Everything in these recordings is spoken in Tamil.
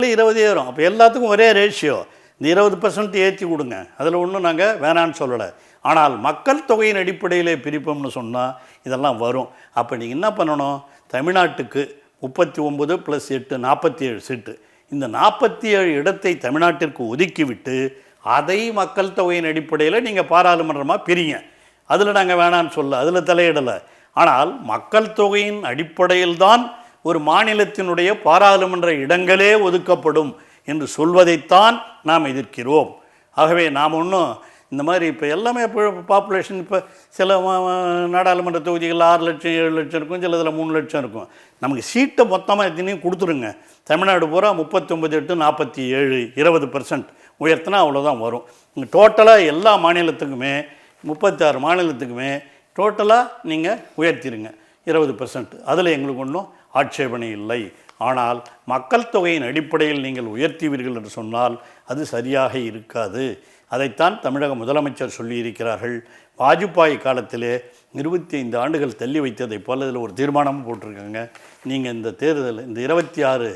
20 ஏறும். அப்போ எல்லாத்துக்கும் ஒரே ரேஷியோ. இந்த 20% ஏற்றி கொடுங்க, அதில் ஒன்றும் நாங்கள் வேணான்னு சொல்லலை. ஆனால் மக்கள் தொகையின் அடிப்படையிலே பிரிப்போம்னு சொன்னால் இதெல்லாம் வரும். அப்போ நீங்கள் என்ன பண்ணணும், தமிழ்நாட்டுக்கு 39 + 8 47 சீட்டு. இந்த 47 இடத்தை தமிழ்நாட்டிற்கு ஒதுக்கிவிட்டு அதை மக்கள் தொகையின் அடிப்படையில் நீங்கள் பாராளுமன்றமாக பிரிங்க. அதில் நாங்கள் வேணான்னு சொல்ல, அதில் தலையிடலை. ஆனால் மக்கள் தொகையின் அடிப்படையில் தான் ஒரு மாநிலத்தினுடைய பாராளுமன்ற இடங்களே ஒதுக்கப்படும் என்று சொல்வதைத்தான் நாம் எதிர்க்கிறோம். ஆகவே நாம் ஒன்றும் இந்த மாதிரி இப்போ எல்லாமே இப்போ பாப்புலேஷன் இப்போ சில நாடாளுமன்ற தொகுதிகள் 6 லட்சம் 7 லட்சம் இருக்கும், சில இதில் 3 லட்சம் இருக்கும். நமக்கு சீட்டை மொத்தமாக எத்தனையும் கொடுத்துருங்க. தமிழ்நாடு பூரா 39 8 47 20% உயர்த்தினா அவ்வளோதான் வரும். டோட்டலாக எல்லா மாநிலத்துக்குமே 36 மாநிலத்துக்குமே டோட்டலாக நீங்கள் உயர்த்திடுங்க 20%. அதில் எங்களுக்கு ஒன்றும் ஆட்சேபனை இல்லை. ஆனால் மக்கள் தொகையின் அடிப்படையில் நீங்கள் உயர்த்துவீர்கள் என்று சொன்னால் அது சரியாக இருக்காது. அதைத்தான் தமிழக முதலமைச்சர் சொல்லியிருக்கிறார்கள். வாஜ்பாய் காலத்திலே 25 ஆண்டுகள் தள்ளி வைத்ததை போல் இதில் ஒரு தீர்மானமும் போட்டிருக்காங்க. நீங்கள் இந்த தேர்தல், இந்த 26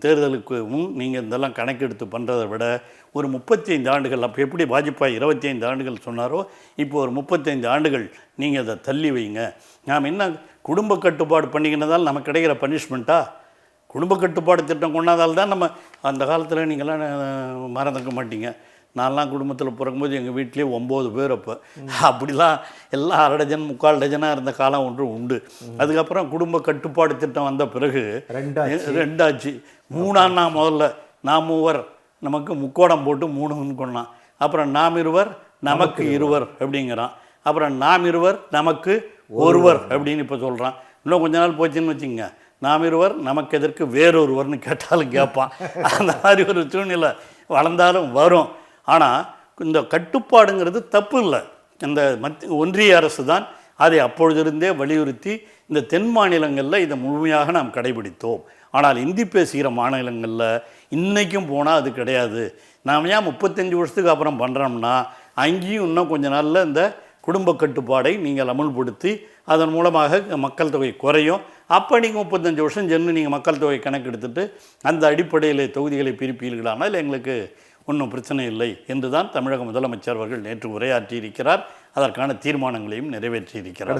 தேர்தலுக்கு முன் நீங்கள் இதெல்லாம் கணக்கெடுத்து பண்ணுறதை விட ஒரு 35 ஆண்டுகள், அப்போ எப்படி வாஜ்பாய் 25 ஆண்டுகள் சொன்னாரோ இப்போ ஒரு 35 ஆண்டுகள் நீங்கள் அதை தள்ளி வைங்க. நாம் என்ன குடும்ப கட்டுப்பாடு பண்ணிக்கினதால் நமக்கு கிடைக்கிற பனிஷ்மெண்ட்டா? குடும்ப கட்டுப்பாடு திட்டம் கொண்டாதால் தான் நம்ம அந்த காலத்தில் நீங்கள்லாம் மறந்துக்க மாட்டீங்க. நான்லாம் குடும்பத்தில் பிறக்கும்போது எங்கள் வீட்லேயே 9 பேர். அப்போ அப்படிலாம் எல்லாம் 1/2 டஜன் 3/4 டஜனாக இருந்த காலம் ஒன்று உண்டு. அதுக்கப்புறம் குடும்ப கட்டுப்பாடு திட்டம் வந்த பிறகு 2 ஆச்சு. 3ஆன்னா முதல்ல நாம் மூவர் நமக்கு முக்கோணம் போட்டு 3ன்னு கொண்டான். அப்புறம் நாம் இருவர் நமக்கு இருவர் அப்படிங்கிறான். அப்புறம் நாம் இருவர் நமக்கு ஒருவர் அப்படின்னு இப்போ சொல்கிறான். இன்னும் கொஞ்ச நாள் போச்சுன்னு வச்சுங்க, நாம் இருவர் நமக்கு எதற்கு வேறொருவர்னு கேட்டாலும் கேட்பான். அந்த மாதிரி ஒரு சூழ்நிலை வளர்ந்தாலும் வரும். ஆனால் இந்த கட்டுப்பாடுங்கிறது தப்பு இல்லை. இந்த ஒன்றிய அரசு தான் அதை அப்பொழுதிருந்தே வலியுறுத்தி இந்த தென் மாநிலங்களில் இதை முழுமையாக நாம் கடைபிடித்தோம். ஆனால் இந்தி பேசுகிற மாநிலங்களில் இன்றைக்கும் போனால் அது கிடையாது. நாம் ஏன் 35 வருஷத்துக்கு அப்புறம் பண்ணுறோம்னா, அங்கேயும் இன்னும் கொஞ்ச நாளில் இந்த குடும்ப கட்டுப்பாடை நீங்கள் அமுல்படுத்தி அதன் மூலமாக மக்கள் தொகை குறையும். அப்போ நீங்கள் 35 வருஷம் சென்று நீங்கள் மக்கள் தொகை கணக்கெடுத்துட்டு அந்த அடிப்படையில் தொகுதிகளை பிரிப்பீர்களானால் எங்களுக்கு ஒன்றும் பிரச்சனை இல்லை என்று தான் தமிழக முதலமைச்சர் அவர்கள் நேற்று உரையாற்றியிருக்கிறார். அதற்கான தீர்மானங்களையும் நிறைவேற்றியிருக்கிறார்.